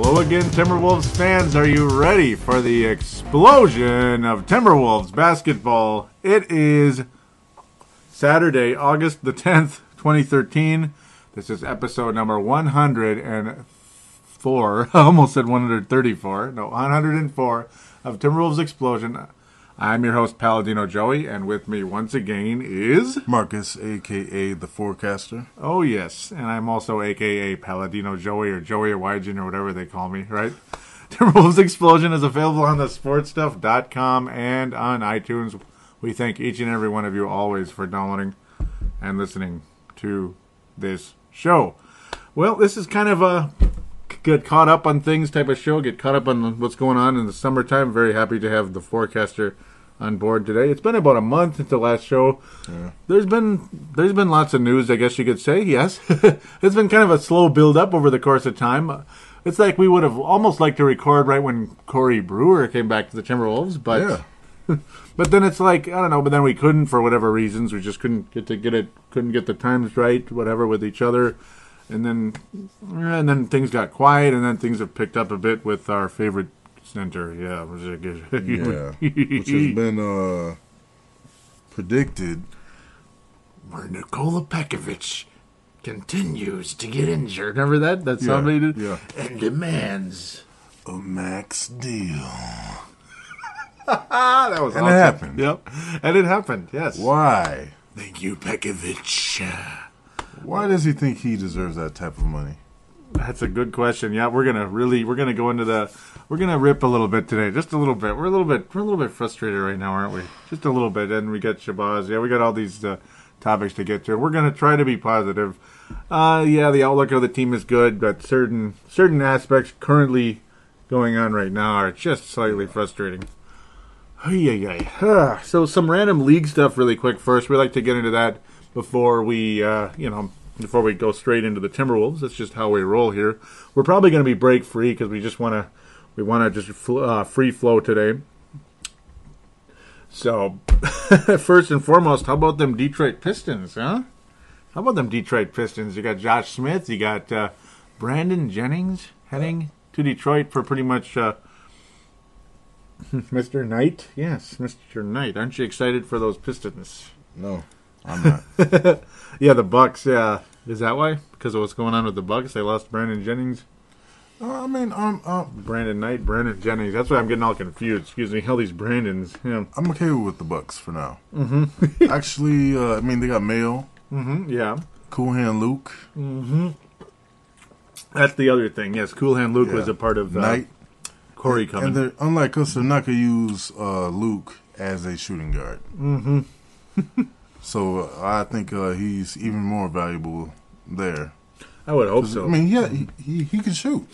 Hello again, Timberwolves fans. Are you ready for the explosion of Timberwolves basketball? It is Saturday, August the 10th, 2013. This is episode number 104. I almost said 134. No, 104 of Timberwolves Explosion. I'm your host, Paladino Joey, and with me once again is... Marcus, a.k.a. the Forcaster. Oh, yes, and I'm also a.k.a. Paladino Joey or Joey or Wygen or whatever they call me, right? Timberwolves Explosion is available on the sportstuff.com and on iTunes. We thank each and every one of you always for downloading and listening to this show. Well, this is kind of a get caught up on things type of show, get caught up on what's going on in the summertime. Very happy to have the Forcaster on board today. It's been about a month since the last show. Yeah. There's been lots of news, I guess you could say. Yes, it's been kind of a slow build up over the course of time. It's like we would have almost liked to record right when Corey Brewer came back to the Timberwolves, but yeah. But then it's like, I don't know. But then we couldn't for whatever reasons. We just couldn't get the times right, whatever, with each other. And then things got quiet, and then things have picked up a bit with our favorite center, which has been predicted. Where Nikola Pekovic continues to get injured. Remember that? That somebody did? Yeah. And demands a max deal. That was and awesome. It happened. Yep. And it happened, yes. Why? Thank you, Pekovic. Why does he think he deserves that type of money? That's a good question. Yeah, we're gonna rip a little bit today, just a little bit. We're a little bit frustrated right now, aren't we? Just a little bit. And we got Shabazz. Yeah, we got all these topics to get to. We're gonna try to be positive. The outlook of the team is good, but certain aspects currently going on right now are just slightly frustrating. So some random league stuff really quick first. We like to get into that before we before we go straight into the Timberwolves. That's just how we roll here. We're probably going to be break free because we want to just free flow today. So first and foremost, how about them Detroit Pistons, huh? How about them Detroit Pistons? You got Josh Smith, you got Brandon Jennings heading to Detroit for pretty much Mr. Knight. Yes, Mr. Knight. Aren't you excited for those Pistons? No, I'm not. Yeah, the Bucks. Yeah, is that why? Because of what's going on with the Bucks, they lost Brandon Jennings. Brandon Knight, Brandon Jennings. That's why I'm getting all confused. Excuse me, all these Brandons. Yeah. I'm okay with the Bucks for now. Mm-hmm. Actually, they got Mail. Mm-hmm. Yeah. Cool Hand Luke. Mm-hmm. That's the other thing. Yes, Cool Hand Luke was a part of Knight. Corey coming. And unlike us, they're not going to use Luke as a shooting guard. Mm-hmm. So I think he's even more valuable there. I would hope so. I mean, yeah, he can shoot.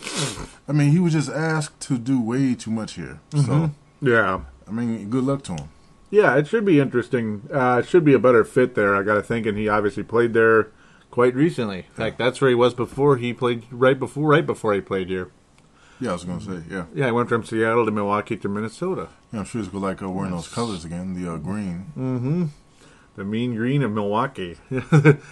I mean, he was just asked to do way too much here. Mm-hmm. So yeah, I mean, good luck to him. Yeah, it should be interesting. It should be a better fit there, I got to think. And he obviously played there quite recently. In fact, that's where he was before he played. Right before he played here. Yeah, I was going to say, yeah. Yeah, he went from Seattle to Milwaukee to Minnesota. Yeah, I'm sure he's going to like wearing those colors again, the green. Mm-hmm. The mean green of Milwaukee. It's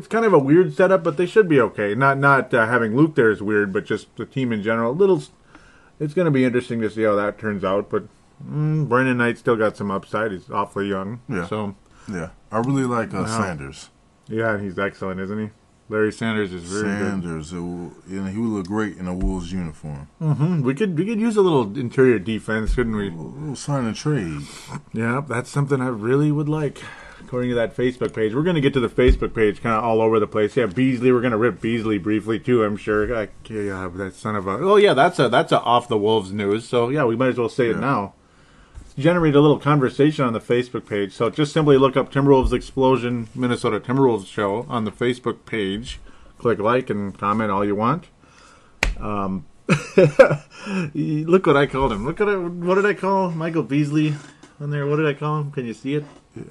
kind of a weird setup, but they should be okay. Not having Luke there is weird, but just the team in general. It's going to be interesting to see how that turns out, but Brandon Knight still got some upside. He's awfully young. Yeah. So, yeah. I really like Sanders. Yeah, he's excellent, isn't he? Larry Sanders is very good. He would look great in a Wolves uniform. Mm-hmm. We could use a little interior defense, couldn't we? A little sign and trade. Yeah, that's something I really would like. According to that Facebook page, we're going to get to the Facebook page kind of all over the place. Yeah, Beasley, we're going to rip Beasley briefly too, I'm sure. That son of a... Oh yeah, that's a off the Wolves news. So yeah, we might as well say it now. Generate a little conversation on the Facebook page. So just simply look up Timberwolves Explosion Minnesota Timberwolves Show on the Facebook page. Click like and comment all you want. Look what I called him. What did I call Michael Beasley on there? What did I call him? Can you see it? Yeah.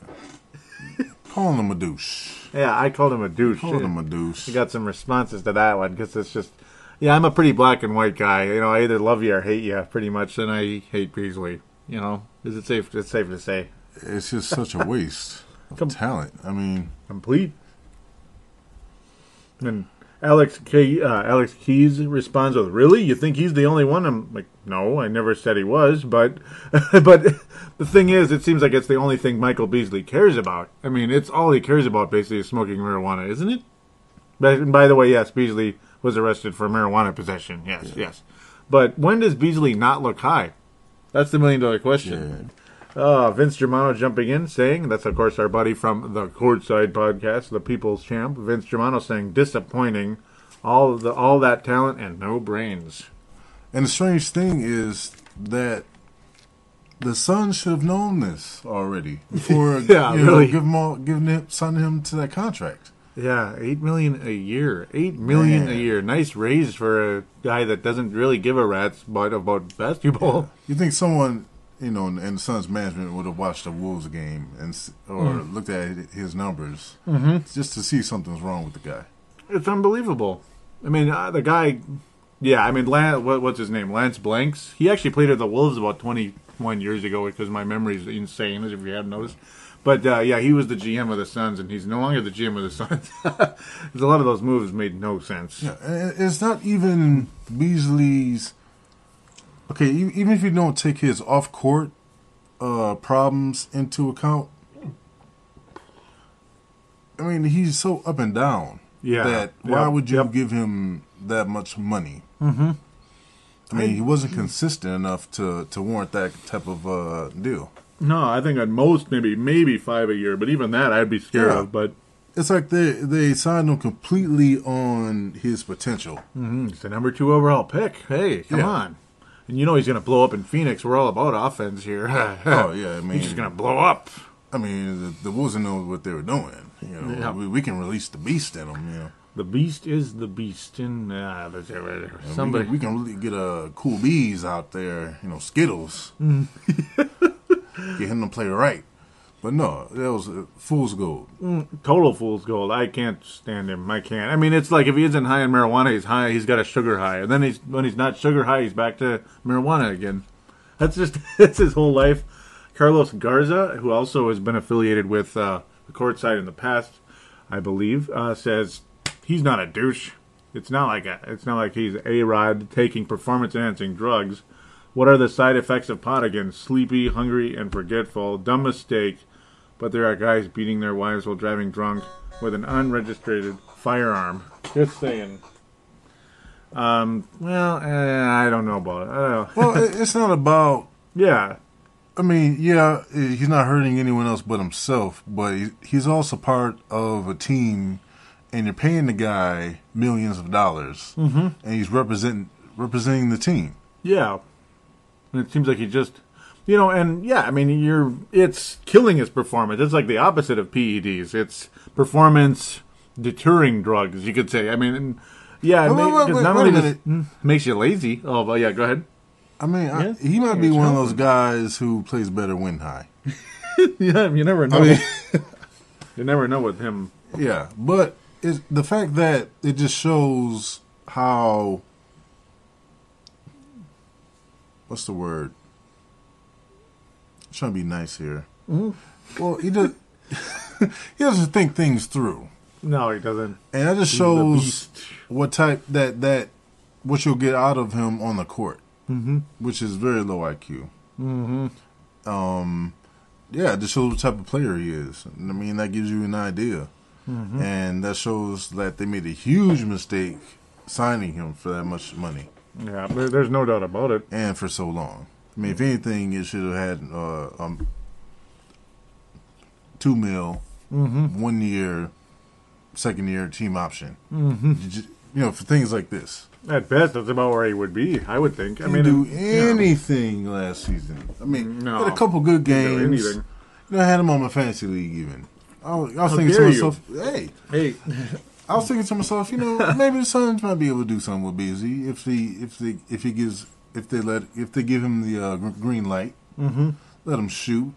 Calling him a douche. Yeah, I called him a douche. Called him a douche. I got some responses to that one because it's just... Yeah, I'm a pretty black and white guy. You know, I either love you or hate you, pretty much, and I hate Beasley. You know, is it safe? It's safe to say. It's just such a waste of talent. I mean, complete. And Alex Keys responds with, "Really? You think he's the only one?" I'm like, "No, I never said he was." But but the thing is, it seems like it's the only thing Michael Beasley cares about. I mean, it's all he cares about basically is smoking marijuana, isn't it? And by the way, yes, Beasley was arrested for marijuana possession. Yes, yes. But when does Beasley not look high? That's the $1,000,000 question. Vince Germano jumping in, saying, that's of course our buddy from the Courtside podcast, the People's Champ. Vince Germano saying, disappointing, all that talent and no brains. And the strange thing is that the Suns should have known this already before signing him to that contract. Yeah, $8 million a year. $8 million a year. Nice raise for a guy that doesn't really give a rat's butt about basketball. Yeah. You think someone, in the Suns management would have watched a Wolves game or looked at his numbers just to see something's wrong with the guy. It's unbelievable. I mean, the guy, what's his name? Lance Blanks. He actually played at the Wolves about 21 years ago because my memory is insane, as if you haven't noticed. But, he was the GM of the Suns, and he's no longer the GM of the Suns. Because a lot of those moves made no sense. Yeah, it's not even Beasley's... Okay, even if you don't take his off-court problems into account, I mean, he's so up and down that why would you give him that much money? Mm-hmm. I mean, he wasn't consistent enough to warrant that type of deal. No, I think at most maybe $5 a year, but even that I'd be scared of. But it's like they signed him completely on his potential. Mm-hmm. He's the number 2 overall pick. Hey, come on. And you know he's going to blow up in Phoenix. We're all about offense here. Oh, yeah. I mean, he's just going to blow up. I mean, the Wolves know what they were doing. We can release the beast in them, The beast is the beast. And somebody... we can really get cool bees out there, Skittles. Get him to play right. But no, that was fool's gold. Total fool's gold. I can't stand him. I can't. I mean, it's like if he isn't high in marijuana, he's high. He's got a sugar high. And then when he's not sugar high, he's back to marijuana again. That's his whole life. Carlos Garza, who also has been affiliated with the Courtside in the past, I believe, says he's not a douche. It's not like he's A-Rod taking performance-enhancing drugs. What are the side effects of pot again? Sleepy, hungry, and forgetful. Dumb mistake. But there are guys beating their wives while driving drunk with an unregistered firearm. Just saying. I don't know about it. Well, it's not about... Yeah. I mean, he's not hurting anyone else but himself, but he's also part of a team, and you're paying the guy millions of dollars, and he's representing the team. Yeah. And it seems like he just, it's killing his performance. It's like the opposite of PEDs. It's performance deterring drugs, you could say. I mean, not only just makes you lazy. Oh, but yeah, go ahead. I mean, he might be one of those guys who plays better when high. Yeah, you never know. I mean, you never know with him. Yeah, but it's the fact that it just shows how... What's the word? I'm trying to be nice here. Mm-hmm. Well, he doesn't think things through. No, he doesn't. And that just shows what type what you'll get out of him on the court, which is very low IQ. Mm-hmm. It just shows what type of player he is. I mean, that gives you an idea, and that shows that they made a huge mistake signing him for that much money. Yeah, there's no doubt about it. And for so long. I mean, if anything, it should have had $2 million, 1 year, second year team option. For things like this. At best, that's about where he would be, I would think. He didn't do anything last season. I mean, had a couple good games. I had him on my fantasy league even. I was thinking to myself, hey. I was thinking to myself, maybe the Suns might be able to do something with Beasley if they give him the green light, let him shoot.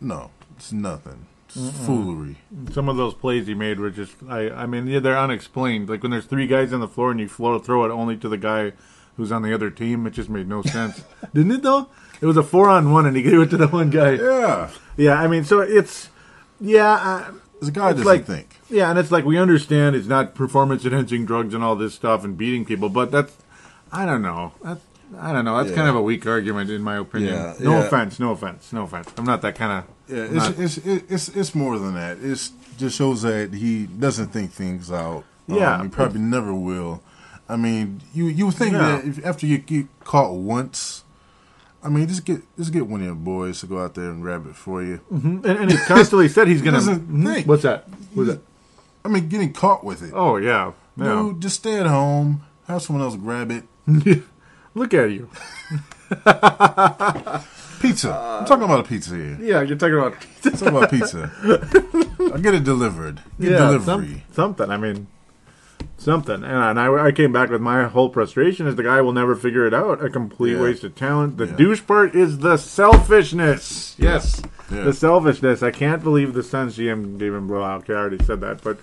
No, it's nothing. It's foolery. Some of those plays he made were just, they're unexplained. Like when there's 3 guys on the floor and you throw it only to the guy who's on the other team, it just made no sense. Didn't it though? It was a 4-on-1 and he gave it to the one guy. Yeah. Yeah, I mean, so it's, a guy doesn't think. Yeah, and it's like we understand it's not performance-enhancing drugs and all this stuff and beating people, but that's, I don't know. That's kind of a weak argument in my opinion. Yeah, no offense. I'm not that kind of. Yeah, it's more than that. It just shows that he doesn't think things out. Yeah, he probably never will. I mean, you think that if, after you get caught once, I mean, just get one of your boys to go out there and grab it for you. Mm-hmm. And he constantly said he's going to. Think. What's that? I mean, getting caught with it. Oh yeah. Dude, just stay at home. Have someone else grab it. Look at you. Pizza. I'm talking about a pizza here. Yeah, you're talking about pizza. I'm talking about pizza. I get it delivered. Delivery. Something. I mean, something. And I came back with my whole frustration is the guy will never figure it out. A complete waste of talent. The douche part is the selfishness. Yes. Yeah. The selfishness. I can't believe the Suns GM gave him blowout. I already said that. But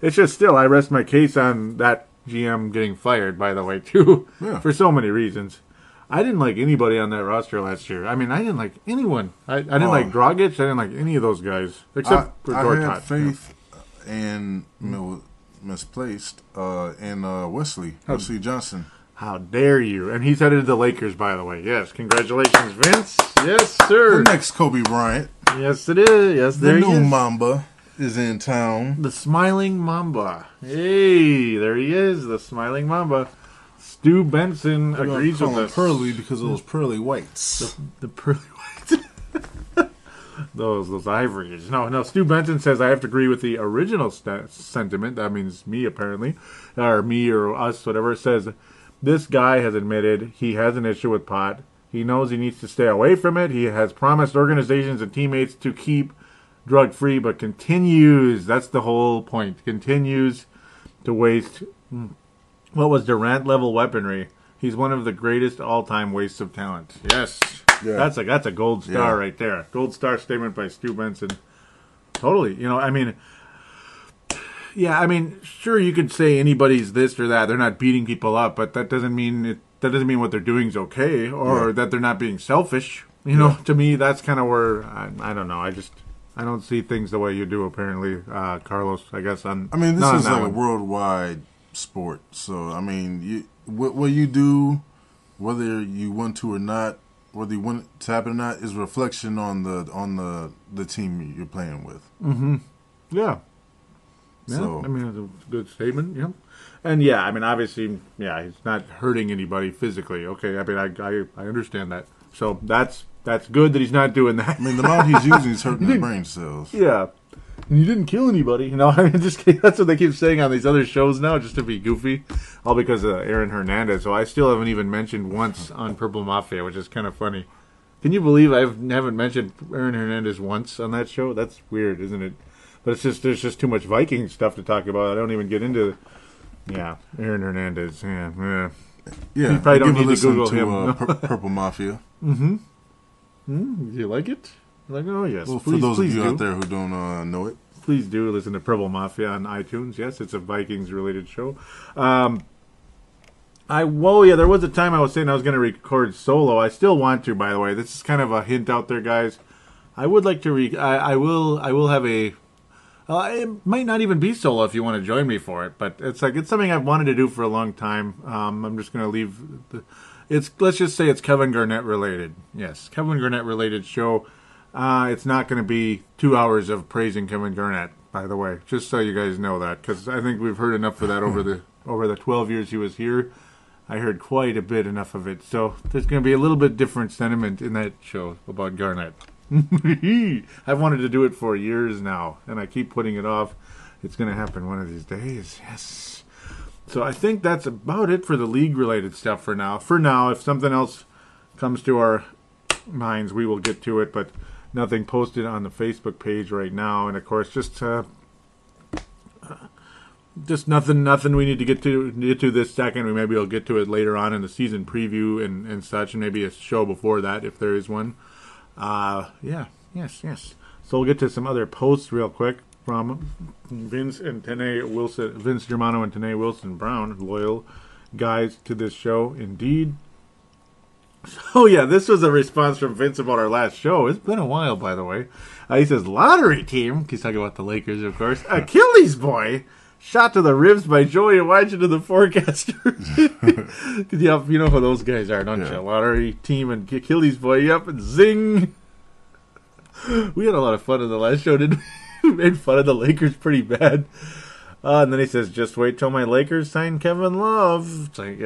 it's just still, I rest my case on that GM getting fired, by the way, too. Yeah. For so many reasons. I didn't like anybody on that roster last year. I mean, I didn't like anyone. I didn't like Dragic. I didn't like any of those guys. Except for Gortat. I had faith and misplaced in Wesley Johnson. How dare you? And he's headed to the Lakers, by the way. Yes, congratulations, Vince. Yes, sir. The next Kobe Bryant. Yes, it is. Yes, there he is. The new Mamba is in town. The smiling Mamba. Hey, there he is, the smiling Mamba. Stu Benson agrees with us. Pearly because of those pearly whites. The pearly whites. those ivories. No. Stu Benson says I have to agree with the original sentiment. That means me, apparently, or me or us, whatever. It says this guy has admitted he has an issue with pot. He knows he needs to stay away from it. He has promised organizations and teammates to keep drug-free, but continues. That's the whole point. Continues to waste. What was Durant-level weaponry? He's one of the greatest all-time wastes of talent. Yes. Yeah. That's a gold star right there. Gold star statement by Stu Benson. Totally. Sure you could say anybody's this or that. They're not beating people up, but that doesn't mean what they're doing is okay or that they're not being selfish. To me, that's kind of where I don't know. I don't see things the way you do, apparently, Carlos, I guess. This is like a worldwide sport. So, I mean, what you do, whether you want to or not, whether you want it to happen or not, is a reflection on the team you're playing with. Mm-hmm. Yeah. So, it's a good statement, yeah. And, obviously, he's not hurting anybody physically. Okay, I understand that. So, that's good that he's not doing that. The amount he's using is hurting the brain cells. Yeah. And you didn't kill anybody. That's what they keep saying on these other shows now, just to be goofy. All because of Aaron Hernandez. So I still haven't even mentioned once on Purple Mafia, which is kind of funny. Can you believe I haven't mentioned Aaron Hernandez once on that show? That's weird, isn't it? But there's just too much Viking stuff to talk about. I don't even get into Aaron Hernandez. Yeah. You probably don't need to Google him. Purple Mafia. Mm-hmm. Do you like it? Oh, yes. Well, for those of you out there who don't know it. Please do listen to Purple Mafia on iTunes. Yes, it's a Vikings-related show. There was a time I was saying I was going to record solo. I still want to, by the way. This is kind of a hint out there, guys. I would like to I will have a... it might not even be solo if you want to join me for it, but it's something I've wanted to do for a long time. I'm just going to leave... Let's just say it's Kevin Garnett related. Yes, Kevin Garnett related show. It's not going to be 2 hours of praising Kevin Garnett, by the way, just so you guys know that, because I think we've heard enough of that over the 12 years he was here. I heard quite a bit enough of it, so there's going to be a little bit different sentiment in that show about Garnett. I've wanted to do it for years now, and I keep putting it off. It's going to happen one of these days, yes. So I think that's about it for the league-related stuff for now. For now, if something else comes to our minds, we will get to it, but nothing posted on the Facebook page right now. And, of course, just nothing we need to get to this second. Maybe we'll get to it later on in the season preview and such, and maybe a show before that if there is one. Yes. So we'll get to some other posts real quick from Vince Germano and Tanae Wilson Brown, loyal guys to this show indeed. Oh, yeah, this was a response from Vince about our last show. It's been a while, by the way. He says, lottery team. He's talking about the Lakers, of course. Achilles boy. Shot to the ribs by Joey Wygen to the Forcaster. Yep, you know who those guys are, don't you? Lottery team and Achilles boy. Yep, and zing. We had a lot of fun in the last show, didn't we? We made fun of the Lakers pretty bad. And then he says, just wait till my Lakers sign Kevin Love. It's like,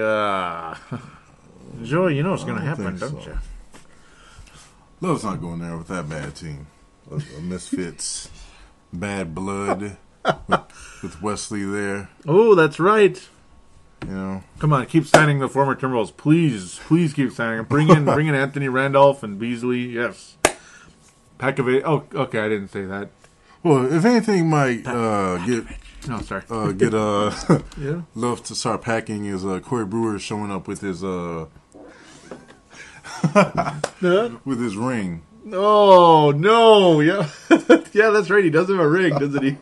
Joey, you know what's going to happen, don't you? Love's not going there with that bad team. Misfits, bad blood with Wesley there. Oh, that's right. You know, come on, keep signing the former Timberwolves, please keep signing them. Bring in Anthony Randolph and Beasley. Yes, Pekovic. Oh, okay, I didn't say that. Well, if anything might get Love to start packing is Corey Brewer showing up with his with his ring. Oh no! Yeah, yeah, that's right. He does have a ring, doesn't he?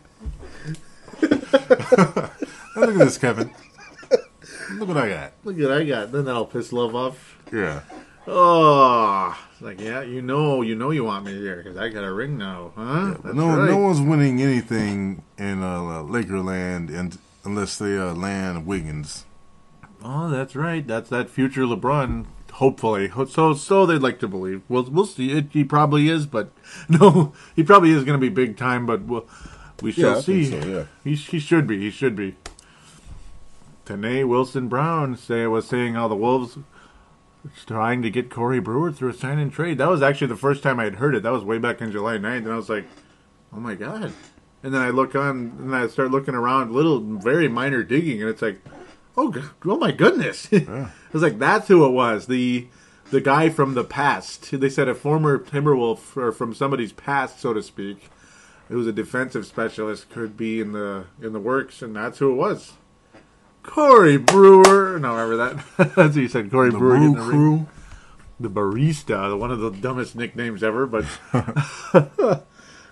Look at this, Kevin. Look what I got. Look what I got. Then that'll piss Love off. Yeah. Oh, it's like, yeah, you know you want me here because I got a ring now, huh? Yeah, no one's winning anything in Lakerland unless they land Wiggins. Oh, that's right. That's that future LeBron. Hopefully, so they'd like to believe. We'll see. He probably is, but no, he probably is going to be big time. But we shall see. So, yeah. He should be. He should be. Tanae Wilson Brown was saying how the Wolves trying to get Corey Brewer through a sign and trade. That was actually the first time I had heard it. That was way back on July 9th, and I was like, oh my god. And then I look on and I start looking around, very minor digging, and it's like, oh my goodness. Yeah. I was like, that's who it was. The guy from the past. They said a former Timberwolf, or from somebody's past, so to speak. It was a defensive specialist, could be in the works, and that's who it was. Corey Brewer. No, remember that? That's what you said. Corey Brewer. The Crew. The barista. One of the dumbest nicknames ever. But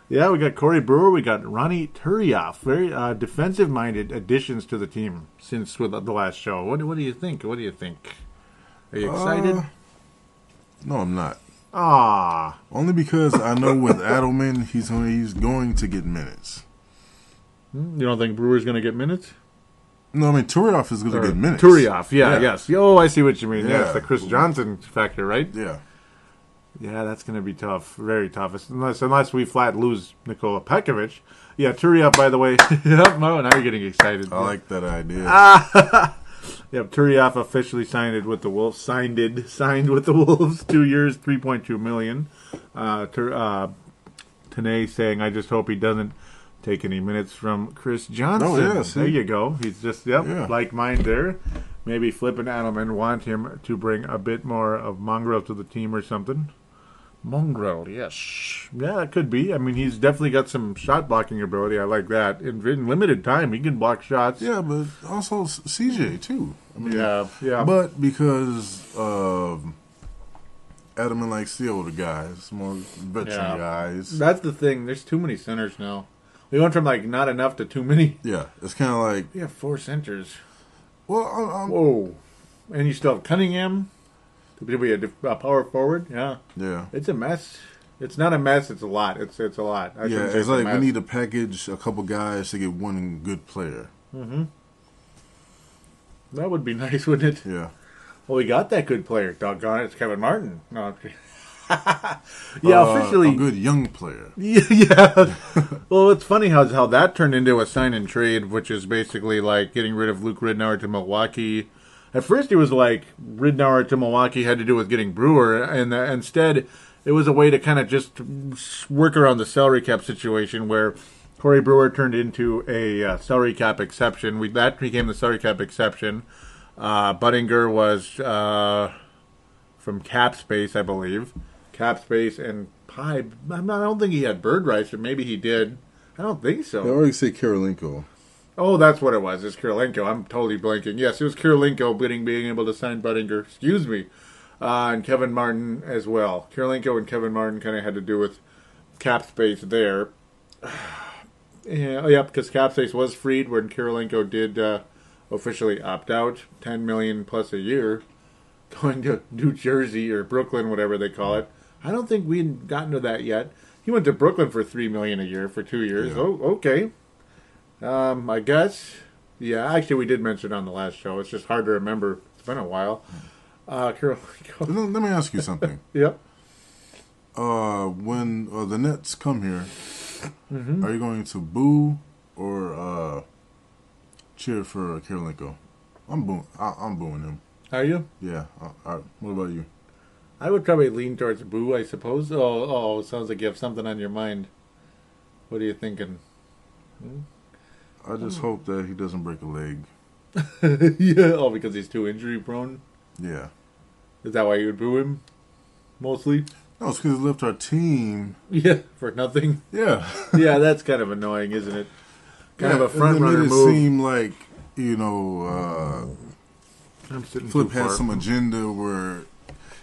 yeah, we got Corey Brewer. We got Ronnie Turioff. Very defensive-minded additions to the team since the last show. What do you think? What do you think? Are you excited? No, I'm not. Ah. Only because I know with Adelman, he's going to get minutes. You don't think Brewer's going to get minutes? No, I mean, Turioff is going to get minutes. Turioff, yes. Oh, I see what you mean. Yeah. Yes, the Chris Johnson factor, right? Yeah. Yeah, that's going to be tough. Very tough. Unless we flat lose Nikola Pekovic. Yeah, Turioff, by the way. Yep, now you're getting excited. I like that idea. Yep, Turioff officially signed with the Wolves. Signed with the Wolves. 2 years, $3.2 million. Tanae saying, I just hope he doesn't take any minutes from Chris Johnson. Oh, yes. There you go. He's just, like mine there. Maybe Flip and Adelman want him to bring a bit more of Mongrel to the team or something. Mongrel, yes. Yeah, it could be. I mean, he's definitely got some shot blocking ability. I like that. In limited time, he can block shots. Yeah, but also CJ, too. I mean, yeah. But because Adelman likes the older guys, more veteran guys. That's the thing. There's too many centers now. We went from, not enough to too many. Yeah, it's kind of like... We have 4 centers. Well, whoa. And you still have Cunningham to be a power forward? Yeah. Yeah. It's a mess. It's not a mess. It's a lot. It's a lot. It's like we need to package a couple guys to get one good player. Mm-hmm. That would be nice, wouldn't it? Yeah. Well, we got that good player. Doggone it. It's Kevin Martin. No, okay. Officially a good young player. Yeah. Well, it's funny how that turned into a sign and trade, which is basically like getting rid of Luke Ridnour to Milwaukee. At first, it was like Ridnour to Milwaukee had to do with getting Brewer, and instead, it was a way to kind of just work around the salary cap situation where Corey Brewer turned into a salary cap exception. That became the salary cap exception. Buttinger was from cap space, I believe. Cap space and Pie. I don't think he had bird rights, but maybe he did. I don't think so. They already say Karolinko. Oh, that's what it was. It's Karolinko. I'm totally blanking. Yes, it was Karolinko being able to sign Buttinger. Excuse me. And Kevin Martin as well. Karolinko and Kevin Martin kind of had to do with cap space there. Yeah, because cap space was freed when Karolinko did officially opt out. $10 million plus a year. going to New Jersey or Brooklyn, whatever they call it. I don't think we'd gotten to that yet. He went to Brooklyn for $3 million a year for 2 years. Yeah. Oh, okay. I guess. Yeah, actually, we did mention it on the last show. It's just hard to remember. It's been a while. Let me ask you something. Yep. When the Nets come here, are you going to boo or cheer for Karolinko? I'm booing him. Are you? Yeah. What about you? I would probably lean towards boo, I suppose. Oh, it sounds like you have something on your mind. What are you thinking? I just hope that he doesn't break a leg. Yeah. Oh, because he's too injury prone? Yeah. Is that why you would boo him? Mostly? No, it's because he left our team. Yeah, for nothing? Yeah. Yeah, that's kind of annoying, isn't it? Kind of a front runner move. It made it seem like, Flip had some agenda where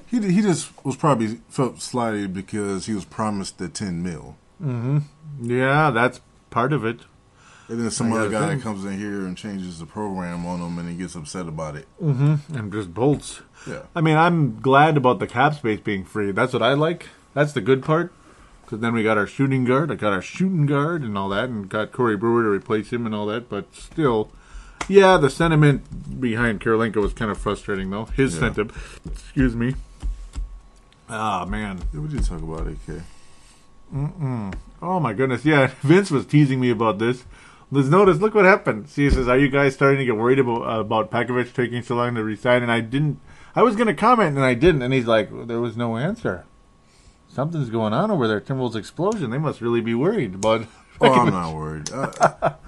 he just was probably felt slighted because he was promised the $10 million. Mm-hmm. Yeah, that's part of it. And then some other guy comes in here and changes the program on him, and he gets upset about it. Mm-hmm. And just bolts. Yeah. I mean, I'm glad about the cap space being free. That's what I like. That's the good part. Because then we got our shooting guard. I got our shooting guard and all that, and got Corey Brewer to replace him and all that. But still, yeah, the sentiment behind Karolinko was kind of frustrating, though. His sentiment. Excuse me. Ah, man. Yeah, we did talk about AK. Oh, my goodness. Yeah, Vince was teasing me about this. Let's notice, look what happened. See, he says, are you guys starting to get worried about Pekovic taking so long to resign? And I was going to comment, and I didn't. And he's like, well, there was no answer. Something's going on over there. Timberwolves explosion. They must really be worried about Pekovic. Oh, I'm not worried.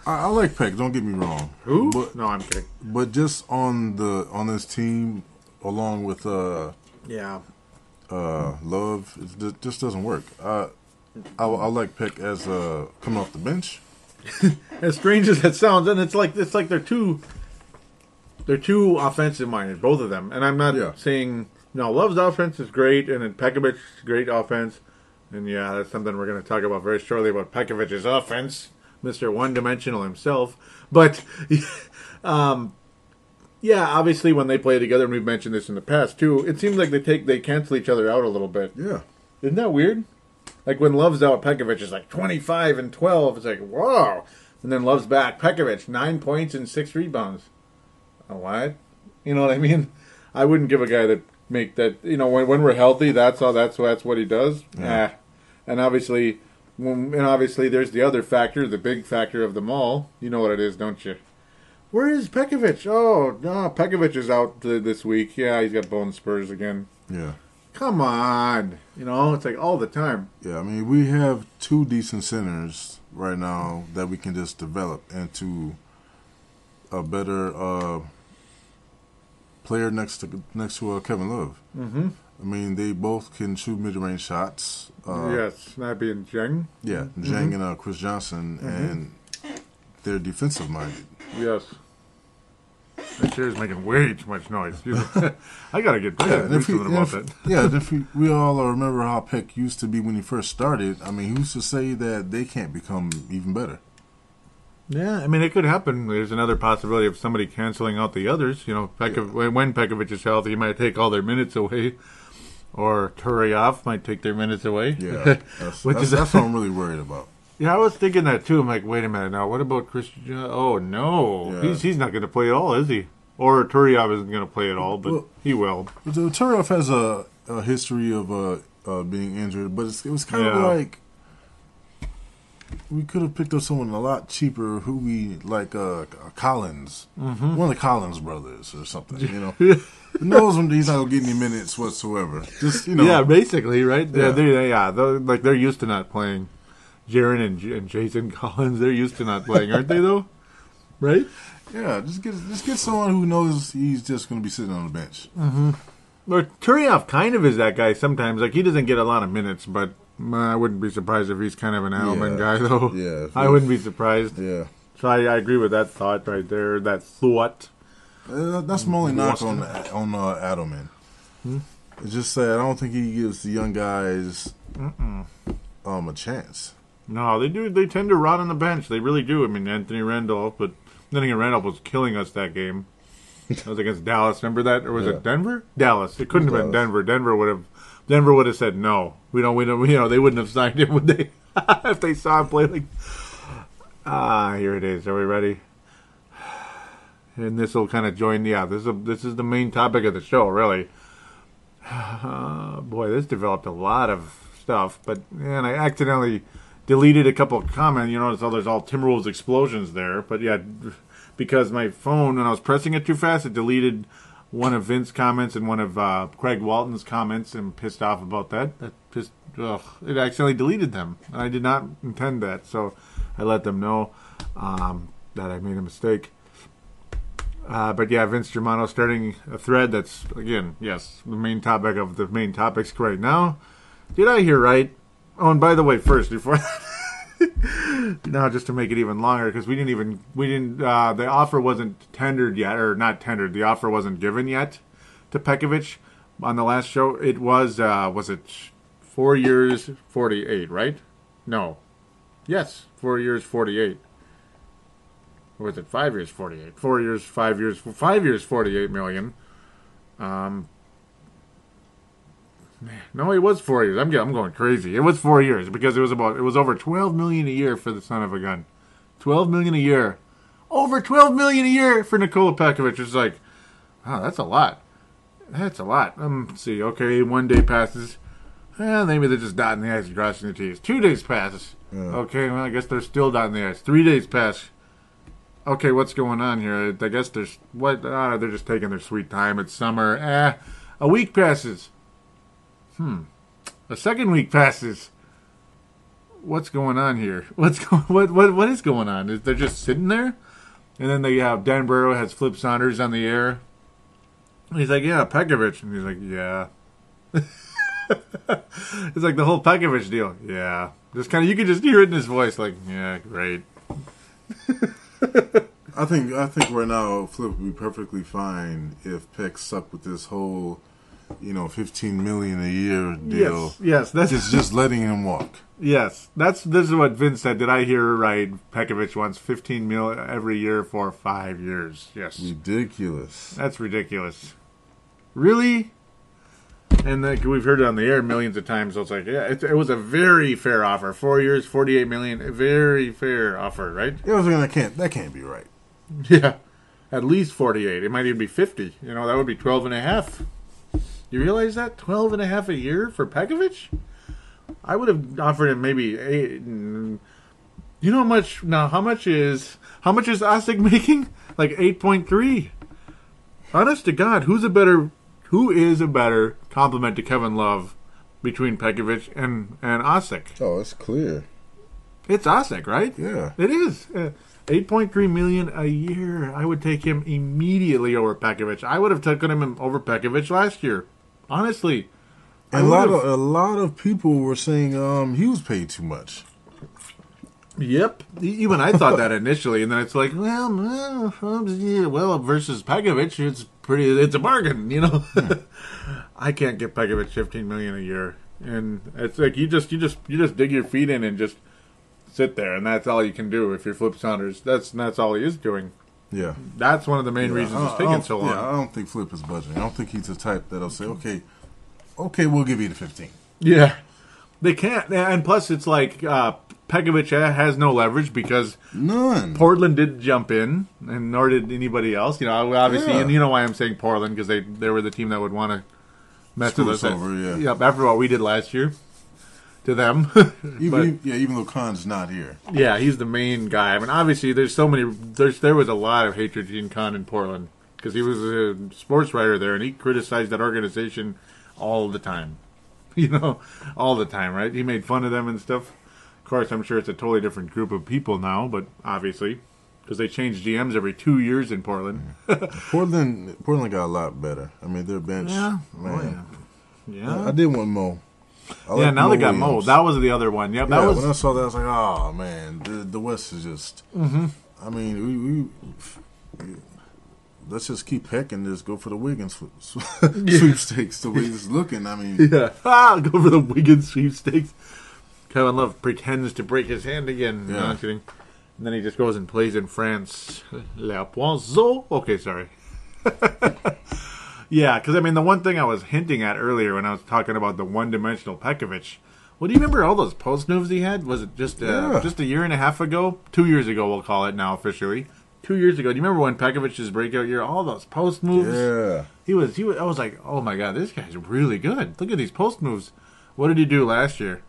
I like Peck. Don't get me wrong. Who? No, I'm kidding. But just on this team, along with Love, it just doesn't work. I like Peck as coming off the bench. As strange as that sounds, and it's like they're too offensive minded, both of them. And I'm not saying Love's offense is great, and then Pekovic's great offense. And yeah, that's something we're going to talk about very shortly about Pekovic's offense, Mr. One-Dimensional himself. But obviously when they play together, and we've mentioned this in the past too, it seems like they cancel each other out a little bit. Yeah, isn't that weird? Like when Love's out, Pekovic is like 25 and 12. It's like, whoa. And then Love's back. Pekovic, 9 points and 6 rebounds. What? You know what I mean? I wouldn't give a guy that make that, when we're healthy, that's what he does. Yeah. And obviously there's the other factor, the big factor of them all. You know what it is, don't you? Where is Pekovic? Oh, no, Pekovic is out this week. Yeah, he's got bone spurs again. Yeah. Come on. It's like all the time. Yeah, I mean, we have 2 decent centers right now that we can just develop into a better player next to Kevin Love. Mm-hmm. I mean, they both can shoot mid-range shots. Yes, Snappy and Jeng. Yeah, Jeng and Chris Johnson, and they're defensive-minded. Yes. That chair is making way too much noise. I got to get better at something about that. Yeah, if we all remember how Peck used to be when he first started. I mean, he used to say that they can't become even better. Yeah, I mean, it could happen. There's another possibility of somebody canceling out the others. When Pekovic is healthy, he might take all their minutes away. Or Turioff might take their minutes away. Yeah, that's what I'm really worried about. Yeah, I was thinking that too. I'm like, wait a minute now. What about Christian? Oh no, he's not going to play at all, is he? Or Turioff isn't going to play at all, but he will. Turioff has a history of being injured, but it was kind of like we could have picked up someone a lot cheaper who we like, Collins, one of the Collins brothers or something. Who knows when he's not going to get any minutes whatsoever? Just Yeah, basically, right? Yeah. They're used to not playing. Jaron and Jason Collins, they're used to not playing, aren't they, though? Right? Yeah, just get someone who knows he's just going to be sitting on the bench. Mm-hmm. Or Turioff kind of is that guy sometimes. Like, he doesn't get a lot of minutes, but I wouldn't be surprised if he's kind of an Alman guy, though. Yeah. I wouldn't be surprised. Yeah. So I agree with that thought right there, that thought. That's my only knock on Adelman. It's just that I don't think he gives the young guys a chance. No, they do. They tend to rot on the bench. They really do. I mean, Anthony Randolph, but Randolph was killing us that game. That was against Dallas. Remember that, or was it Denver? Dallas. It couldn't have been Denver. Denver would have said no. We don't. They wouldn't have signed him, would they? If they saw him play like. Here it is. Are we ready? And this will kind of join. Yeah, this is the main topic of the show, really. Boy, this developed a lot of stuff, and I accidentally deleted a couple of comments. You notice there's all Timberwolves explosions there, but yeah, because my phone, when I was pressing it too fast, it deleted one of Vince's comments and one of Craig Walton's comments, and pissed off about that. It accidentally deleted them. I did not intend that, so I let them know that I made a mistake. But yeah, Vince Germano starting a thread that's, again, yes, the main topic of the main topics right now. Did I hear right? Oh, and by the way, first, before now, just to make it even longer, because we didn't, the offer wasn't tendered yet, or not tendered, the offer wasn't given yet to Pekovic on the last show. It was it 4 years, 48, right? No. Yes, 4 years, 48. Or was it 5 years, 48? 4 years, 5 years, 5 years, 48 million. No, it was 4 years. I'm going crazy. It was 4 years because it was over $12 million a year for the son of a gun. $12 million a year. Over $12 million a year for Nikola Pekovic. It's like, wow, that's a lot. That's a lot. Let's see. Okay, 1 day passes. Maybe they're just dotting the I's and crossing the T's. 2 days passes. Yeah. Okay, well, I guess they're still dotting the I's. 3 days pass. Okay, what's going on here? I guess they're just taking their sweet time. It's summer. A week passes. A second week passes. What's going on here? What is going on? They're just sitting there? And then they have Dan Burrow has Flip Saunders on the air. And he's like, yeah, Pekovic. And he's like, yeah. It's like the whole Pekovic deal. Yeah. Just kind of, you can just hear it in his voice, like, yeah, great. I think right now Flip would be perfectly fine if Peck stuck with this whole, $15 million a year deal. Yes, that's just letting him walk. Yes, this is what Vince said. Did I hear right? Pekovic wants $15 million every year for 5 years. Yes, ridiculous. That's ridiculous. Really? And we've heard it on the air millions of times. So it's like, yeah, it was a very fair offer. 4 years, $48 million. A very fair offer, right? Yeah, that can't be right. Yeah, at least 48. It might even be 50. That would be 12 and a half. You realize that? 12 and a half a year for Pekovic? I would have offered him maybe 8. You know how much? Now, how much is Osik making? Like 8.3. Honest to God, who is a better compliment to Kevin Love between Pekovic and Osik? Oh, it's clear. It's Osik, right? Yeah. It is. $8.3 million a year. I would take him immediately over Pekovic. I would have taken him over Pekovic last year. Honestly. And a lot of people were saying he was paid too much. Yep. Even I thought that initially, and then it's like, well, versus Pekovic, it's a bargain, I can't get Pekovic $15 million a year. And it's like you just dig your feet in and just sit there, and that's all you can do if you're Flip Saunders. That's all he is doing. Yeah. That's one of the main reasons it's taking so long. Yeah, I don't think Flip is budging. I don't think he's the type that'll say, okay, we'll give you the 15. Yeah. They can't. And plus, it's like Pekovic has no leverage because none. Portland didn't jump in, and nor did anybody else. Obviously, and you know why I'm saying Portland, because they were the team that would want to mess with us. Over, yeah. Yep, after what we did last year to them. Even though Khan's not here. Yeah, he's the main guy. I mean, obviously, there was a lot of hatred between Khan and Portland because he was a sports writer there, and he criticized that organization all the time. All the time, right? He made fun of them and stuff. Of course, I'm sure it's a totally different group of people now, but obviously, because they change GMs every 2 years in Portland. Portland got a lot better. I mean, their bench, man. Oh, yeah. I did want Mo. Now they got Mo. That was the other one. Yep, when I saw that, I was like, oh, man, the West is just... Mm-hmm. I mean, we let's just keep hecking this. Go for the Wiggins sweepstakes. The way it's looking, I mean... Yeah, go for the Wiggins sweepstakes. Kevin Love pretends to break his hand again. Yeah. No, I'm kidding. And then he just goes and plays in France. La Poisson. Okay, sorry. Yeah, because, I mean, the one thing I was hinting at earlier when I was talking about the one-dimensional Pekovic, well, do you remember all those post moves he had? Was it just a year and a half ago? 2 years ago, we'll call it now officially. 2 years ago. Do you remember when Pekovic's breakout year, all those post moves? Yeah. He was. I was like, oh my God, this guy's really good. Look at these post moves. What did he do last year?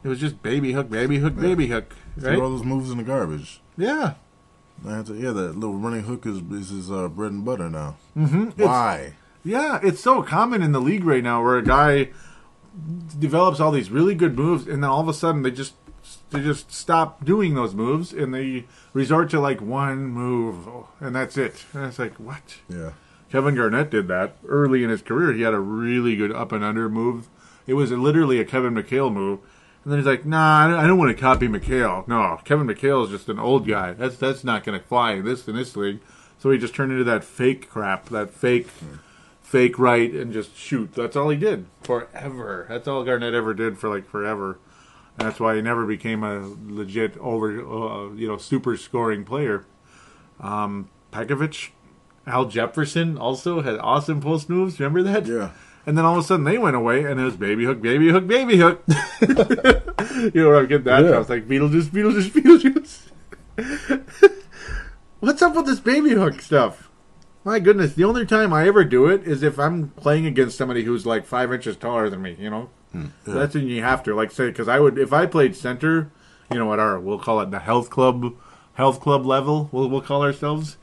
It was just baby hook, baby hook, baby hook. Right? Throw all those moves in the garbage. Yeah. That little running hook is his bread and butter now. Mm-hmm. Why? It's so common in the league right now where a guy develops all these really good moves, and then all of a sudden they just stop doing those moves, and they resort to like one move, and that's it. And it's like, what? Yeah. Kevin Garnett did that early in his career. He had a really good up and under move. It was literally a Kevin McHale move. And then he's like, nah, I don't want to copy McHale. No, Kevin McHale is just an old guy. That's not going to fly in this league. So he just turned into that fake crap, that fake right, and just shoot. That's all he did forever. That's all Garnett ever did for like forever. And that's why he never became a legit super scoring player. Pekovic, Al Jefferson also had awesome post moves. Remember that? Yeah. And then all of a sudden they went away, and it was baby hook, baby hook, baby hook. You know where I get that? Yeah. I was like, Beetlejuice. What's up with this baby hook stuff? My goodness, the only time I ever do it is if I'm playing against somebody who's like 5 inches taller than me, you know? Yeah. That's when you have to. Like, say, because if I played center, you know, we'll call it the health club level, we'll call ourselves.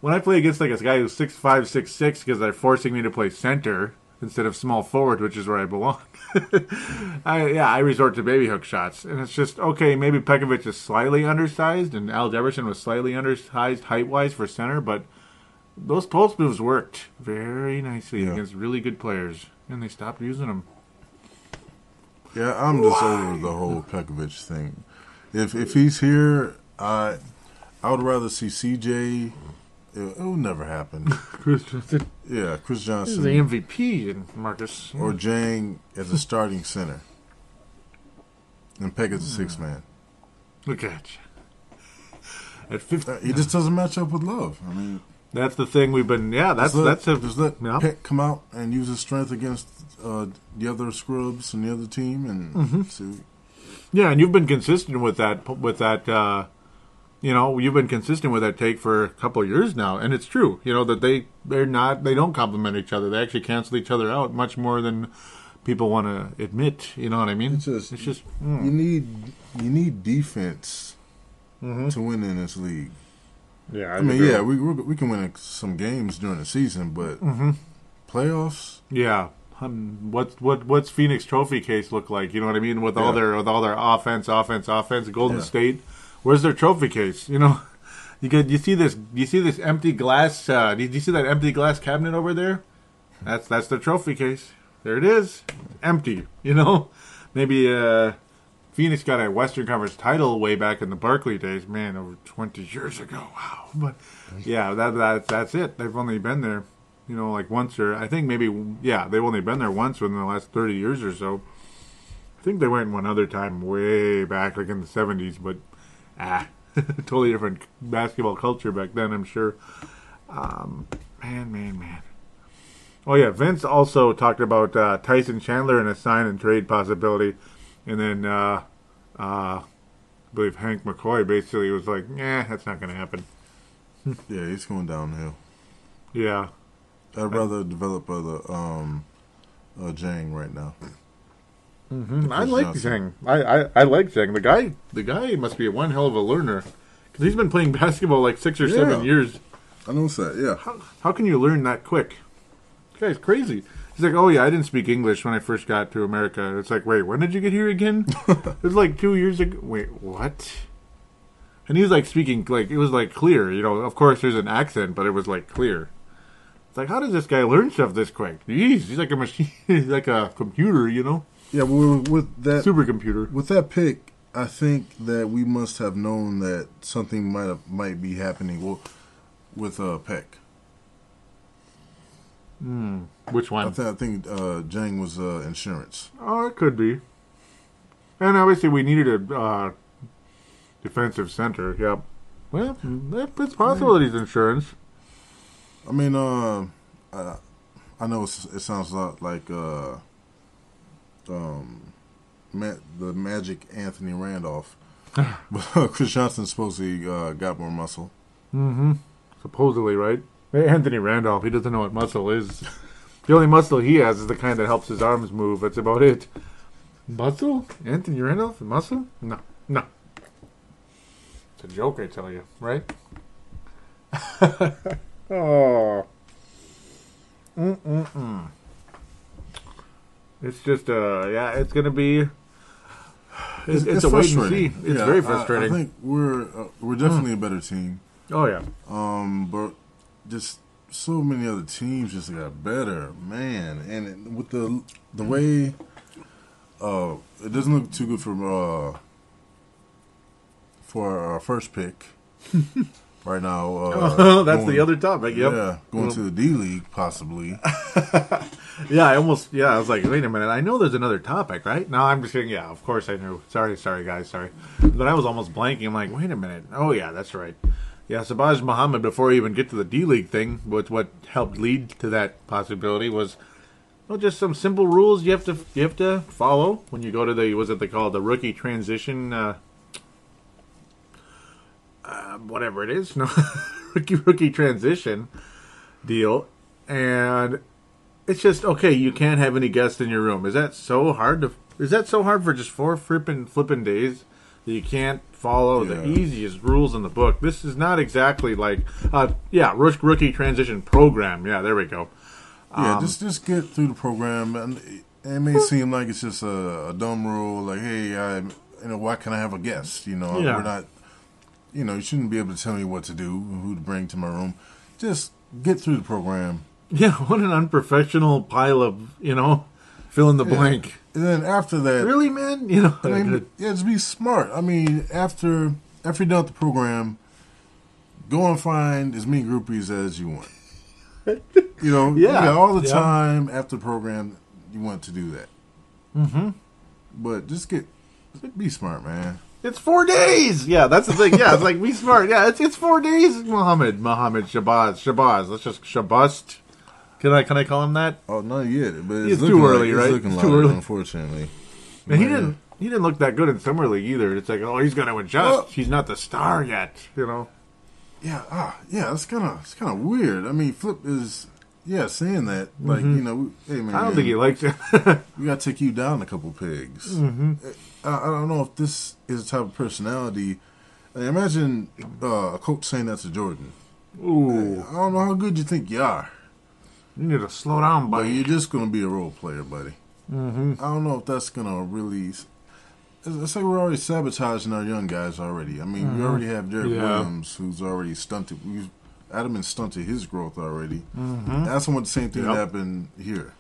When I play against like a guy who's 6'5", 6'6", because they're forcing me to play center instead of small forward, which is where I belong. I resort to baby hook shots. And it's just, okay, maybe Pekovic is slightly undersized, and Al Jefferson was slightly undersized height-wise for center, but those post moves worked very nicely against really good players, and they stopped using them. Yeah, I'm just over the whole Pekovic thing. If he's here, I would rather see CJ. It will never happen. Chris Johnson. Yeah, Chris Johnson. He's the MVP, and Marcus. Or Jang as a starting center. And Peck as a 6-man. Look at you. At 50, he just doesn't match up with Love. I mean, that's the thing we've been. Yeah, just let Peck come out and use his strength against the other scrubs and the other team, and see. Yeah, and you've been consistent with that. You've been consistent with that take for a couple of years now, and it's true. You know that they don't complement each other. They actually cancel each other out much more than people want to admit. You know what I mean? It's just you need defense to win in this league. Yeah, I mean, we can win some games during the season, but playoffs. Yeah. What's Phoenix trophy case look like? You know what I mean? With all their offense. Golden State. Where's their trophy case? You know, you see this empty glass. Did you see that empty glass cabinet over there? That's their trophy case. There it is, empty. You know, maybe Phoenix got a Western Conference title way back in the Barkley days. Man, over 20 years ago. Wow. But yeah, that's it. They've only been there, you know, like once, or I think maybe they've only been there once within the last 30 years or so. I think they went one other time way back, like in the 70s, but. Totally different basketball culture back then, I'm sure. Man. Oh, yeah, Vince also talked about Tyson Chandler and a sign and trade possibility. And then I believe Hank McCoy basically was like, that's not going to happen. Yeah, he's going downhill. Yeah. I'd rather develop a Jang right now. Mm-hmm. I like Zhang. I like Zhang. The guy must be one hell of a learner, because he's been playing basketball like 6 or 7 years. I know that. Yeah. How can you learn that quick? This guy's crazy. He's like, oh yeah, I didn't speak English when I first got to America. It's like, wait, when did you get here again? It was like 2 years ago. Wait, what? And he was like speaking like it was like clear. You know, of course there's an accent, but it was like clear. It's like, how does this guy learn stuff this quick? Jeez, he's like a machine. He's like a computer. You know. Yeah, well, with that supercomputer, with that pick, I think that we must have known that something might be happening with Peck. Which one? I think Jang was insurance. Oh, it could be. And obviously, we needed a defensive center. Yep. Well, it's possible that he's insurance. I mean, I know it sounds a lot like the Magic Anthony Randolph, but Chris Johnson supposedly got more muscle. Mm-hmm. Supposedly, right? Anthony Randolph, he doesn't know what muscle is. The only muscle he has is the kind that helps his arms move. That's about it. Muscle? Anthony Randolph? Muscle? No. It's a joke, I tell you, right? Oh. It's just, it's going to be... It's a wait and see. It's very frustrating. I think we're definitely a better team. Oh, yeah. But just so many other teams just got better, man. And with the way... it doesn't look too good for our first pick right now. That's the other topic. Yep. Yeah, going to the D League possibly. I was like, wait a minute. I know there's another topic, right? No, I'm just kidding. Yeah, of course I knew. Sorry, guys. Sorry, but I was almost blanking. I'm like, wait a minute. Oh yeah, that's right. Yeah, Sabaj Muhammad. Before you even get to the D League thing, what helped lead to that possibility was. Well, just some simple rules you have to follow when you go to the rookie transition, whatever it is, no, rookie transition deal, and it's just okay. You can't have any guests in your room. Is that so hard for just 4 flipping days that you can't follow the easiest rules in the book? This is not exactly like rookie transition program. Yeah, there we go. Yeah, just get through the program, and it may seem like it's just a dumb rule, like, hey, why can't I have a guest? We're not, you shouldn't be able to tell me what to do, who to bring to my room. Just get through the program. Yeah, what an unprofessional pile of, fill in the blank. And then after that, really, man, just be smart. I mean, after you're done with the program, go and find as many groupies as you want. You got all the time after the program you want to do that. Mm-hmm. But just be smart, man. It's 4 days. Yeah, that's the thing. Yeah, it's like be smart. Yeah, it's 4 days. Muhammad Shabazz. Let's just Shabust. Can I call him that? Oh, not yet. But it's too early, right? It's too early, unfortunately. And he didn't look that good in summer league either. It's like, he's got to adjust. Well, he's not the star yet. Yeah, it's kind of weird. I mean, Flip is saying that like hey man, I don't think he likes it. We got to take you down a couple pegs. Mm-hmm. I don't know if this is the type of personality. Imagine a coach saying that to Jordan. Ooh, I don't know how good you think you are. You need to slow down, buddy. But you're just going to be a role player, buddy. Mm-hmm. I don't know if that's going to really. It's like we're already sabotaging our young guys already. I mean, we already have Derek Williams, who's already stunted. Adam has stunted his growth already. Mm-hmm. That's what the same thing happened here.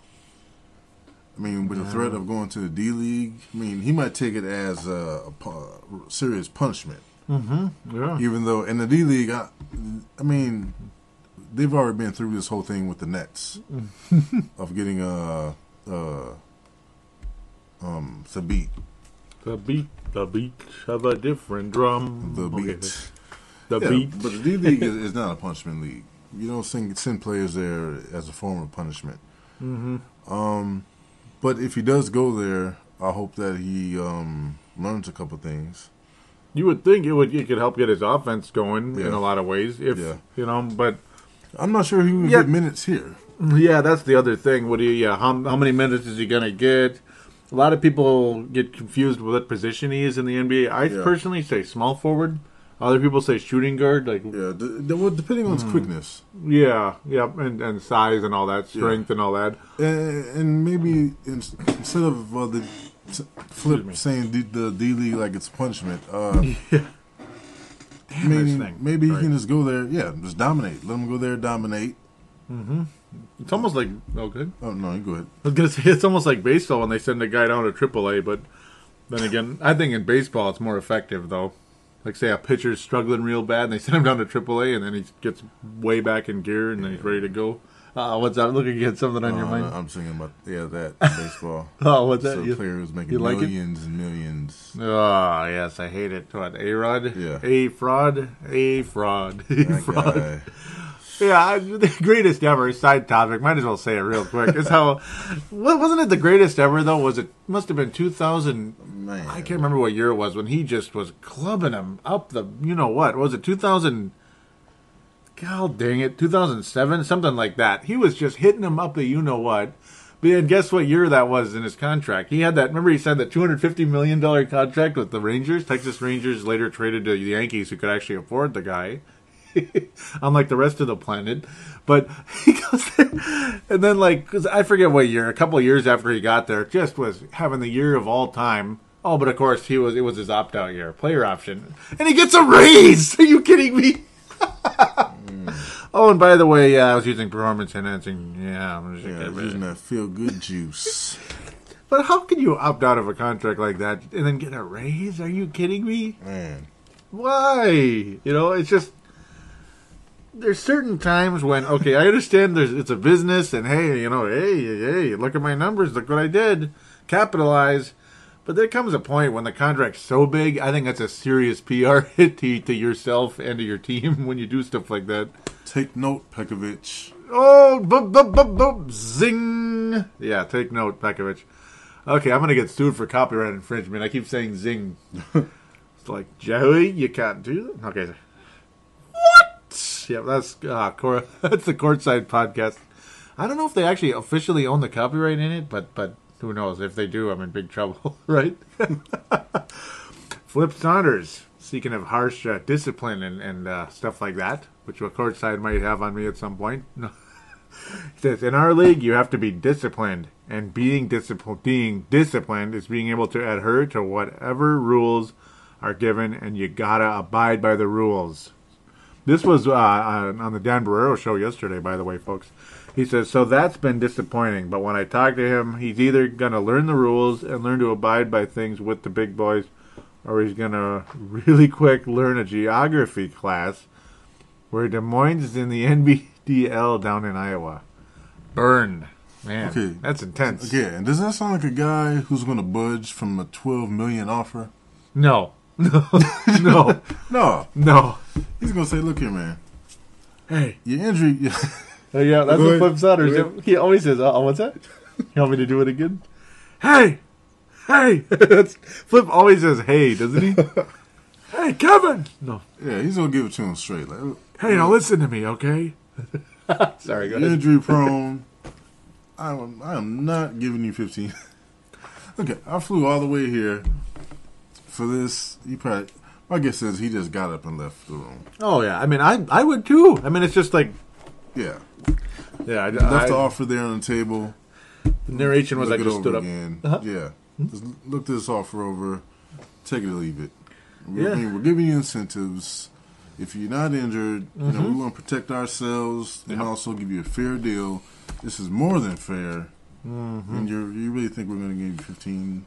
I mean, with the threat of going to the D League, I mean, he might take it as a serious punishment. Mm-hmm. Yeah. Even though in the D League, I mean, they've already been through this whole thing with the Nets of getting Thabit. The beat of a different drum. The beat. The beat. But the D League is not a punishment league. You don't send players there as a form of punishment. Mm-hmm. But if he does go there, I hope that he learns a couple things. You would think it could help get his offense going in a lot of ways. But I'm not sure he would get minutes here. Yeah, that's the other thing. How many minutes is he going to get? A lot of people get confused with what position he is in the NBA. I personally say small forward. Other people say shooting guard. Depending on his quickness. Yeah, and size and all that, strength and all that. And maybe instead of the Flip saying the D League like it's punishment, maybe he can just go there. Yeah, just dominate. Let him go there, dominate. Mm-hmm. It's almost like good. Oh no, you go ahead. I was gonna say it's almost like baseball when they send a guy down to AAA, but then again, I think in baseball it's more effective though. Like say a pitcher's struggling real bad, and they send him down to AAA, and then he gets way back in gear, and then he's ready to go. What's that? Looking at something on your mind? I'm thinking about that baseball. What's that? So players making millions and millions. Oh yes, I hate it. What, A-Rod? Yeah. A fraud. That guy. Yeah, the greatest ever, side topic, might as well say it real quick, is how, wasn't it the greatest ever, though? Must have been 2000, man. I can't remember what year it was, when he just was clubbing him up the, what, was it 2000, God dang it, 2007, something like that. He was just hitting him up the what. But then guess what year that was in his contract? He had that, remember he signed that $250 million contract with the Rangers? Texas Rangers later traded to the Yankees who could actually afford the guy. Unlike the rest of the planet. But he goes there, and then cause I forget what year, a couple of years after he got there, just was having the year of all time. Oh, but of course it was his opt-out year, player option. And he gets a raise! Are you kidding me? Oh, and by the way, I was using performance enhancing. I was using that feel-good juice. But how can you opt out of a contract like that and then get a raise? Are you kidding me? Man. Why? It's just... There's certain times when, okay, I understand it's a business, and hey, look at my numbers, look what I did, capitalize. But there comes a point when the contract's so big, I think that's a serious PR hit to yourself and to your team when you do stuff like that. Take note, Pekovic. Oh, zing. Yeah, take note, Pekovic. Okay, I'm going to get sued for copyright infringement. I keep saying zing. It's like, Joey, you can't do that? Okay. Yeah, that's the Courtside Podcast. I don't know if they actually officially own the copyright in it, but who knows? If they do, I'm in big trouble, right? Flip Saunders, speaking of harsh discipline and stuff like that, which Courtside might have on me at some point. No. He says, in our league, you have to be disciplined, and being disciplined is being able to adhere to whatever rules are given, and you gotta abide by the rules. This was on the Dan Barrero show yesterday, by the way, folks. He says, so that's been disappointing, but when I talk to him, he's either going to learn the rules and learn to abide by things with the big boys, or he's going to really quick learn a geography class where Des Moines is in the NBDL down in Iowa. Burn. Man, okay. That's intense. Okay, and does that sound like a guy who's going to budge from a $12 million offer? No. No. He's going to say, look here, man. Hey. Your injury... yeah, that's what Flip Saunders... He always says, what's that? You want me to do it again? Hey! Flip always says, hey, doesn't he? Hey, Kevin! No. Yeah, he's going to give it to him straight. Like, hey, now listen to me, okay? Sorry, go ahead. Injury prone. I am not giving you 15. Okay, I flew all the way here for this. My guess is he just got up and left the room. Oh, yeah. I mean, I would too. I mean, it's just like... Yeah. Yeah. I left the offer there on the table. The narration was I just stood up. Again. Uh-huh. Yeah. Just look this offer over. Take it or leave it. We're giving you incentives. If you're not injured, we want to protect ourselves and also give you a fair deal. This is more than fair. Mm-hmm. And you really think we're going to give you 15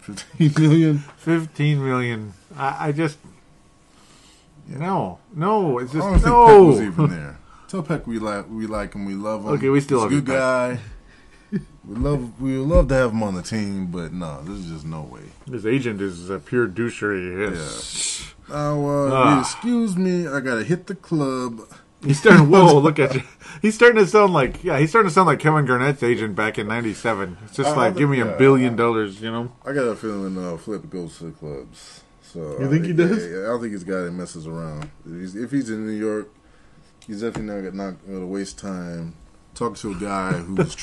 million? 15 million. I just... No, it's just... I don't think Peck was even there. Tell Peck we like him, we love him. Okay, we still love him. He's a good guy. We would love to have him on the team, but no, there's just no way. His agent is a pure douchery. Yes. Now, excuse me, I gotta hit the club. He's starting. Whoa, look at you. He's starting to sound like Kevin Garnett's agent back in '97. It's just give me $1 billion. I got a feeling Flip goes to the clubs. So you think he does? Yeah, I don't think he's got it messes around. If he's in New York, he's definitely not going to waste time talking to a guy who's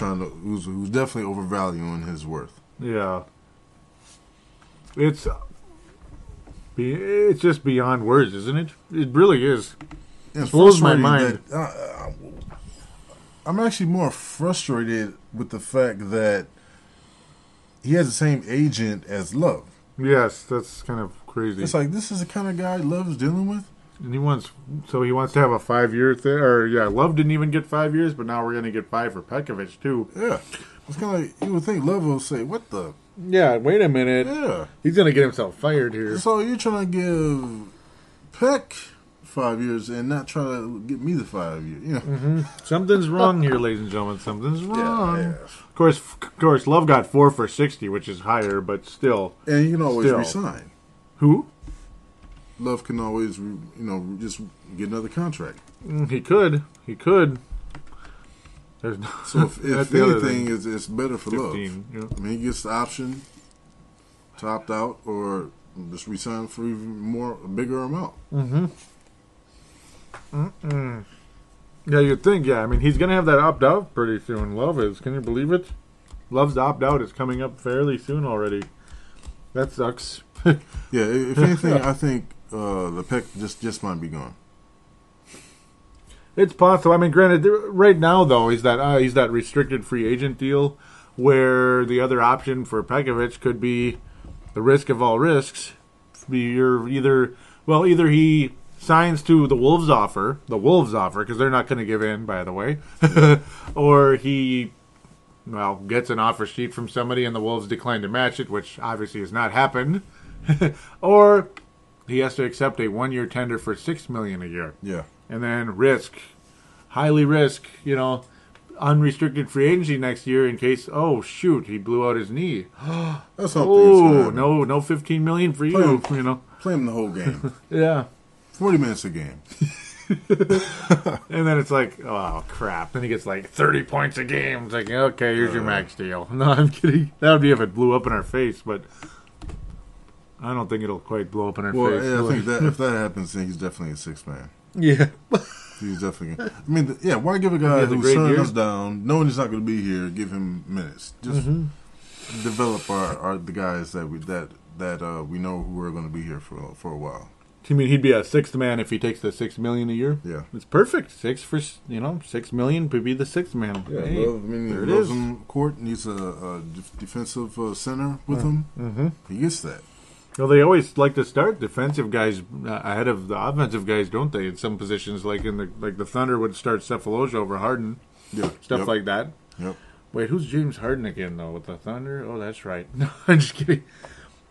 who's definitely overvaluing his worth. Yeah, it's just beyond words, isn't it? It really is. It blows my mind. I'm actually more frustrated with the fact that he has the same agent as Love. Yes, that's kind of crazy. It's like, this is the kind of guy Love's dealing with? And he wants to have a 5-year thing. Or, Love didn't even get 5 years, but now we're going to get 5 for Pekovic, too. Yeah. It's kind of like, you would think Love will say, what the? Yeah, wait a minute. Yeah. He's going to get himself fired here. So you're trying to give Peck 5 years and not try to get me the 5 years. Mm-hmm. Something's wrong here, ladies and gentlemen. Something's wrong. Yeah. Of course, Love got 4 for $60, which is higher, but still. And you can always resign. Who? Love can always, just get another contract. He could. There's no, so if anything, it's better for 15, Love. Yeah. I mean, he gets the option to opt out or just resign for even a bigger amount. Yeah, you'd think. Yeah, I mean, he's gonna have that opt out pretty soon. Love is. Can you believe it? Love's opt out is coming up fairly soon already. That sucks. Yeah, if anything, I think the Peck just might be gone. It's possible. I mean, granted, right now though, he's that restricted free agent deal, where the other option for Pekovic could be the risk of all risks. Either he signs to the Wolves offer, because they're not going to give in, by the way, or he gets an offer sheet from somebody and the Wolves decline to match it, which obviously has not happened, or he has to accept a 1-year tender for $6 million a year. Yeah. And then highly risk, unrestricted free agency next year in case, he blew out his knee. That's something. No $15 million for you. Play him the whole game. Yeah. 40 minutes a game. And then it's like, oh, crap. Then he gets like 30 points a game. It's like, okay, here's your max deal. No, I'm kidding. That would be if it blew up in our face, but I don't think it'll quite blow up in our face. Yeah, I think that if that happens, then he's definitely a sixth man. Yeah. He's definitely. I mean, why give a guy who's turning us down, knowing he's not going to be here, give him minutes? Just develop the guys that we know who are going to be here for a while. You mean he'd be a sixth man if he takes the $6 million a year? Yeah, it's perfect. $6 million to be the sixth man. Yeah, there it is. Court needs a defensive center with him. Mm-hmm. He gets that. Well, they always like to start defensive guys ahead of the offensive guys, don't they? In some positions, like the Thunder would start Cephalosha over Harden, stuff like that. Yep. Wait, who's James Harden again though with the Thunder? Oh, that's right. No, I'm just kidding.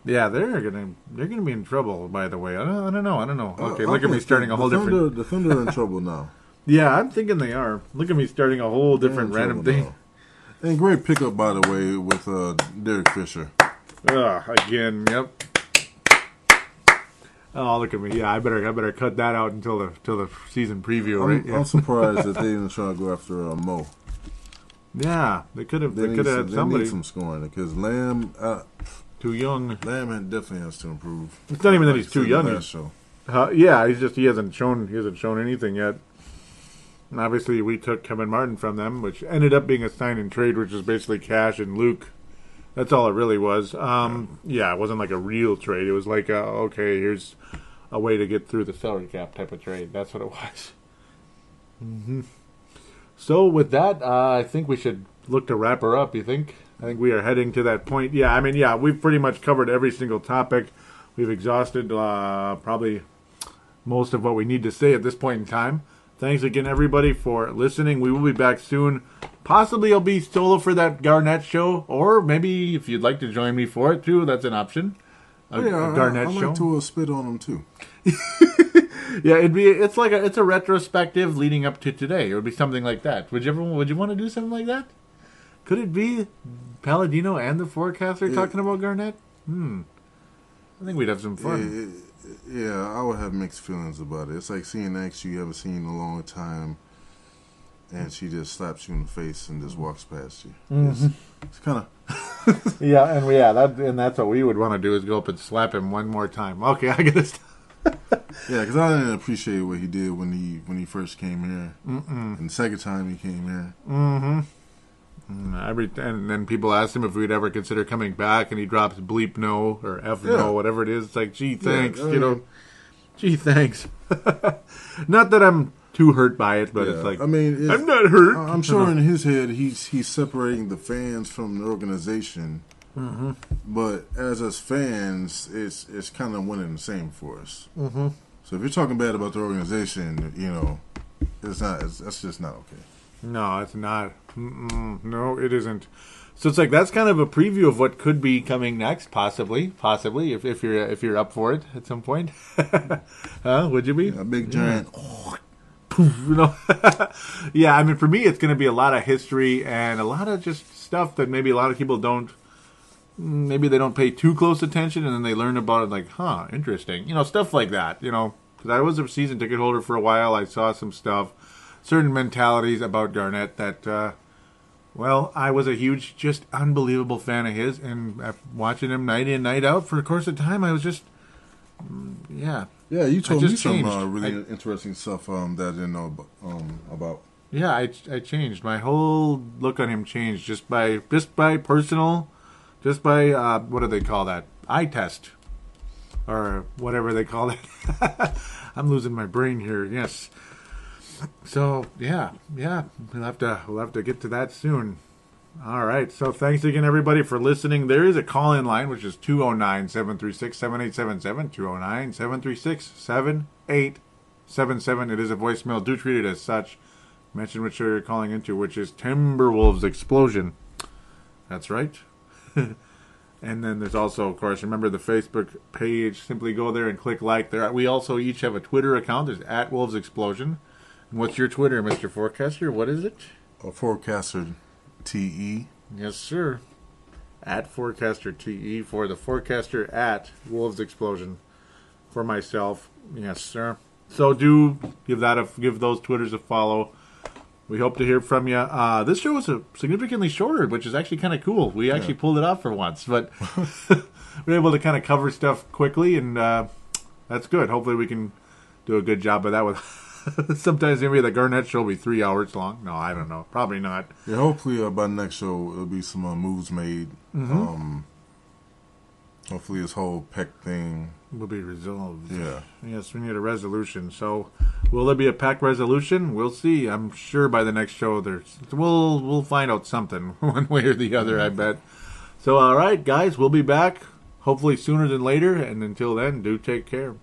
Yeah, they're gonna be in trouble. By the way, I don't know. Okay, look at me starting a whole different. The Thunder are in trouble now. Yeah, I'm thinking they are. Look at me starting a whole different random thing. Now. And great pickup, by the way, with Derek Fisher. Again, yep. Oh, look at me! Yeah, I better cut that out until the season preview. Right? I'm surprised that they didn't try to go after Mo. Yeah, they could have. They could have had somebody. They need some scoring because Lamb too young. Lamb definitely has to improve. It's not even that he's too young. Yeah, he hasn't shown anything yet. And obviously, we took Kevin Martin from them, which ended up being a sign and trade, which was basically Cash and Luke. That's all it really was. It wasn't like a real trade. It was like, okay, here's a way to get through the salary cap type of trade. That's what it was. Mm-hmm. So with that, I think we should look to wrap her up, you think? I think we are heading to that point. Yeah, we've pretty much covered every single topic. We've exhausted probably most of what we need to say at this point in time. Thanks again, everybody, for listening. We will be back soon. Possibly I'll be solo for that Garnett show, or maybe if you'd like to join me for it, too, that's an option. A Garnett show. I'd like to spit on him, too. Yeah, it's a retrospective leading up to today. It would be something like that. Would you want to do something like that? Could it be Palladino and the Forcaster talking about Garnett? I think we'd have some fun. I would have mixed feelings about it. It's like seeing an ex you haven't seen in a long time, and she just slaps you in the face and just walks past you. Mm-hmm. It's kind of and that's what we would want to do is go up and slap him one more time. Okay, I gotta stop. Yeah, because I didn't appreciate what he did when he first came here, and the second time he came here. Mm-hmm. And then people asked him if we'd ever consider coming back, and he drops bleep no or F no, whatever it is. It's like, gee, thanks, gee, thanks. Not that I'm too hurt by it, but it's like, I'm not hurt. I'm sure in his head he's separating the fans from the organization. Mm-hmm. But as us fans, it's kind of one and the same for us. Mm-hmm. So if you're talking bad about the organization, that's just not okay. No, it's not. No, it isn't. So it's like that's kind of a preview of what could be coming next, possibly, if you're up for it at some point. Would you be? A big giant. Yeah, I mean, for me, it's going to be a lot of history and a lot of just stuff that maybe a lot of people don't. Maybe they don't pay too close attention, and then they learn about it like, interesting. Stuff like that. Because I was a season ticket holder for a while. I saw some stuff. Certain mentalities about Garnett that Well, I was a huge, just unbelievable fan of his, and watching him night in, night out for a course of time, I was just, yeah. Yeah, you told me some really interesting stuff that I didn't know about. Yeah, I changed. My whole look on him changed just by personal, what do they call that? Eye test. Or whatever they call it. I'm losing my brain here, yes. So, yeah. We'll have to get to that soon. All right. So, thanks again, everybody, for listening. There is a call-in line, which is 209-736-7877. 209-736-7877. It is a voicemail. Do treat it as such. Mention which show you're calling into, which is Timberwolves Explosion. That's right. And then there's also, of course, remember the Facebook page. Simply go there and click like. There, we also each have a Twitter account. There's @WolvesExplosion. And what's your Twitter, Mr. Forcaster? What is it? Forcaster TE. Yes, sir. @Forcaster TE for the Forcaster @WolvesExplosion. For myself, yes, sir. So do give those Twitters a follow. We hope to hear from you. This show was significantly shorter, which is actually kind of cool. We actually pulled it off for once, but we're able to kind of cover stuff quickly, and that's good. Hopefully we can do a good job of that. With sometimes maybe the Garnett show will be 3 hours long. No, I don't know. Probably not. Yeah, hopefully by the next show there'll be some moves made. Mm-hmm. Hopefully this whole Peck thing will be resolved. Yeah. Yes, we need a resolution. So, will there be a Peck resolution? We'll see. I'm sure by the next show we'll find out something one way or the other. I bet. So, all right, guys, we'll be back hopefully sooner than later. And until then, do take care.